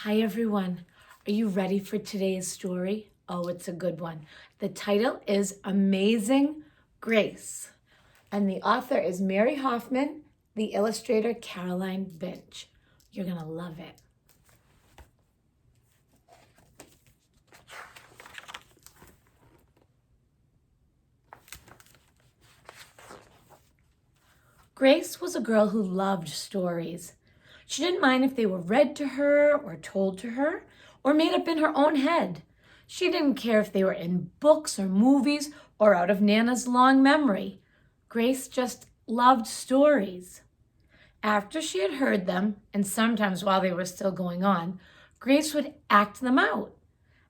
Hi everyone. Are you ready for today's story? Oh, it's a good one. The title is Amazing Grace, and the author is Mary Hoffman, the illustrator Caroline Binch. You're going to love it. Grace was a girl who loved stories. She didn't mind if they were read to her or told to her or made up in her own head. She didn't care if they were in books or movies or out of Nana's long memory. Grace just loved stories. After she had heard them, and sometimes while they were still going on, Grace would act them out.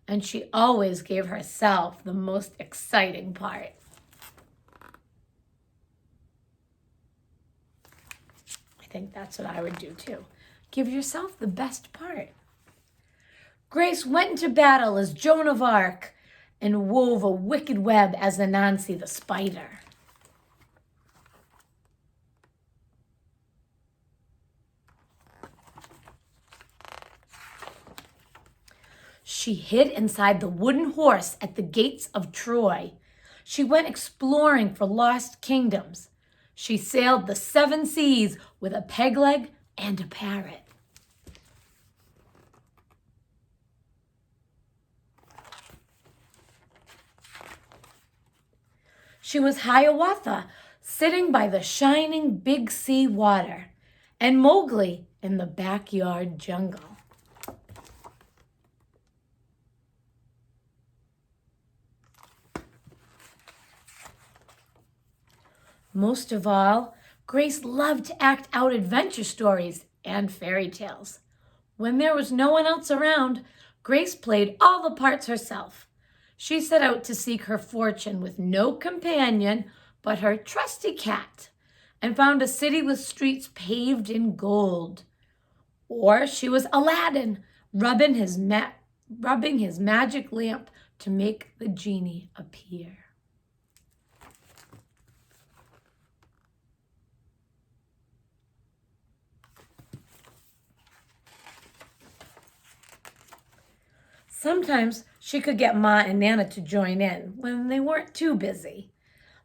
And she always gave herself the most exciting part. I think that's what I would do too. Give yourself the best part. Grace went into battle as Joan of Arc and wove a wicked web as Anansi the spider. She hid inside the wooden horse at the gates of Troy. She went exploring for lost kingdoms. She sailed the 7 seas with a peg leg and a parrot. She was Hiawatha, sitting by the shining big sea water, and Mowgli in the backyard jungle. Most of all, Grace loved to act out adventure stories and fairy tales. When there was no one else around, Grace played all the parts herself. She set out to seek her fortune with no companion but her trusty cat, and found a city with streets paved in gold. Or she was Aladdin, rubbing his magic lamp to make the genie appear. Sometimes she could get Ma and Nana to join in when they weren't too busy.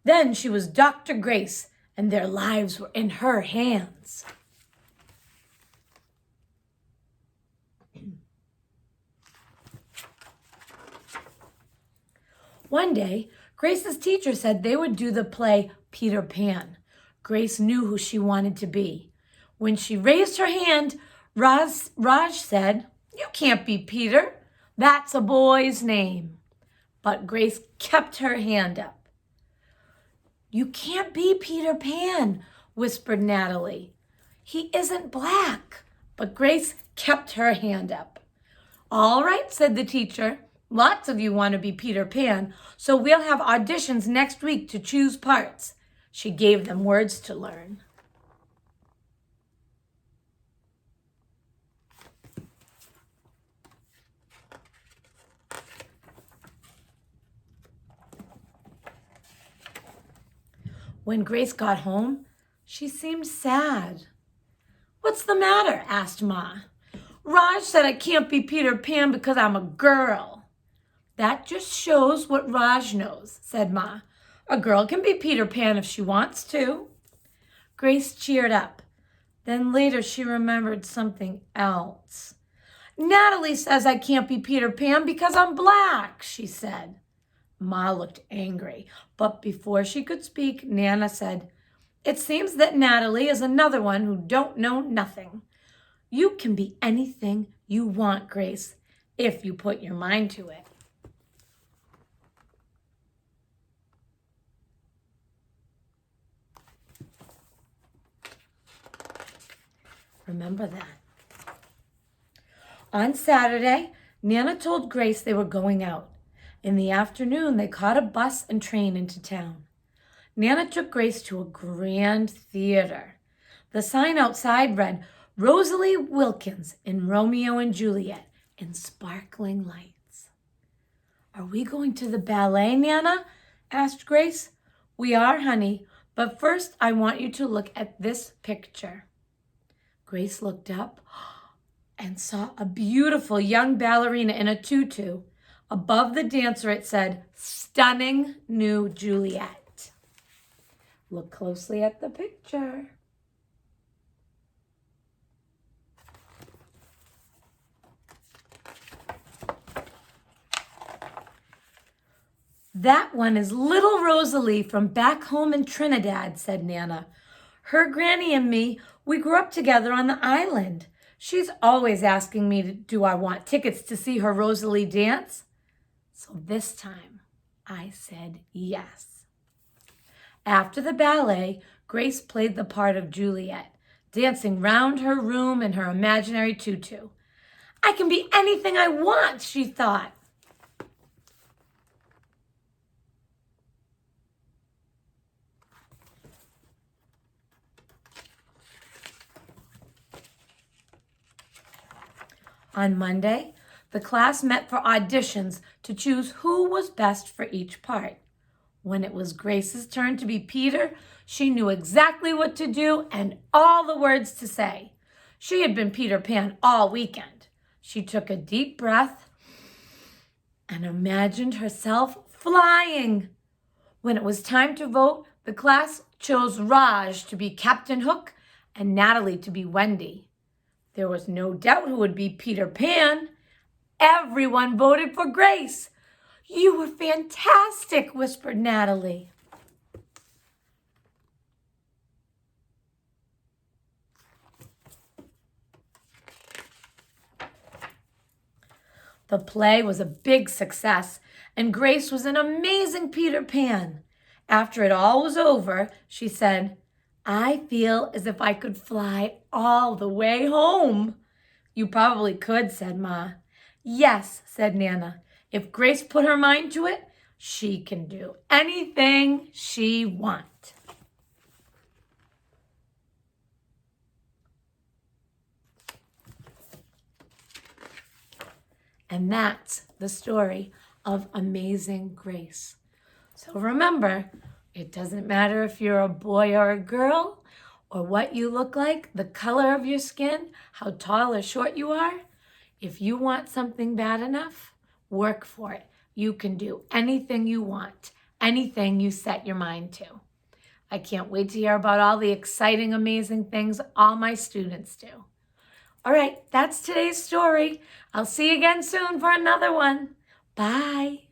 Then she was Dr. Grace, and their lives were in her hands. One day, Grace's teacher said they would do the play Peter Pan. Grace knew who she wanted to be. When she raised her hand, Raj said, "You can't be Peter. That's a boy's name." But Grace kept her hand up. "You can't be Peter Pan," whispered Natalie. "He isn't black." But Grace kept her hand up. "All right," said the teacher. "Lots of you want to be Peter Pan, so we'll have auditions next week to choose parts." She gave them words to learn. When Grace got home, she seemed sad. "What's the matter?" asked Ma. "Raj said I can't be Peter Pan because I'm a girl." "That just shows what Raj knows," said Ma. "A girl can be Peter Pan if she wants to." Grace cheered up. Then later she remembered something else. "Natalie says I can't be Peter Pan because I'm black," she said. Ma looked angry, but before she could speak, Nana said, "It seems that Natalie is another one who don't know nothing. You can be anything you want, Grace, if you put your mind to it." Remember that. On Saturday, Nana told Grace they were going out. In the afternoon, they caught a bus and train into town. Nana took Grace to a grand theater. The sign outside read, "Rosalie Wilkins in Romeo and Juliet," in sparkling lights. "Are we going to the ballet, Nana?" asked Grace. "We are, honey, but first I want you to look at this picture." Grace looked up and saw a beautiful young ballerina in a tutu. Above the dancer, it said, "Stunning new Juliet." Look closely at the picture. "That one is little Rosalie from back home in Trinidad," said Nana. "Her granny and me, we grew up together on the island. She's always asking me, do I want tickets to see her Rosalie dance? So this time I said yes." After the ballet, Grace played the part of Juliet, dancing round her room in her imaginary tutu. "I can be anything I want," she thought. On Monday, the class met for auditions to choose who was best for each part. When it was Grace's turn to be Peter, she knew exactly what to do and all the words to say. She had been Peter Pan all weekend. She took a deep breath and imagined herself flying. When it was time to vote, the class chose Raj to be Captain Hook and Natalie to be Wendy. There was no doubt who would be Peter Pan. Everyone voted for Grace. "You were fantastic," whispered Natalie. The play was a big success, and Grace was an amazing Peter Pan. After it all was over, she said, "I feel as if I could fly all the way home." "You probably could," said Ma. "Yes," said Nana. "If Grace put her mind to it, she can do anything she wants." And that's the story of Amazing Grace. So remember, it doesn't matter if you're a boy or a girl, or what you look like, the color of your skin, how tall or short you are. If you want something bad enough, work for it. You can do anything you want, anything you set your mind to. I can't wait to hear about all the exciting, amazing things all my students do. All right, that's today's story. I'll see you again soon for another one. Bye.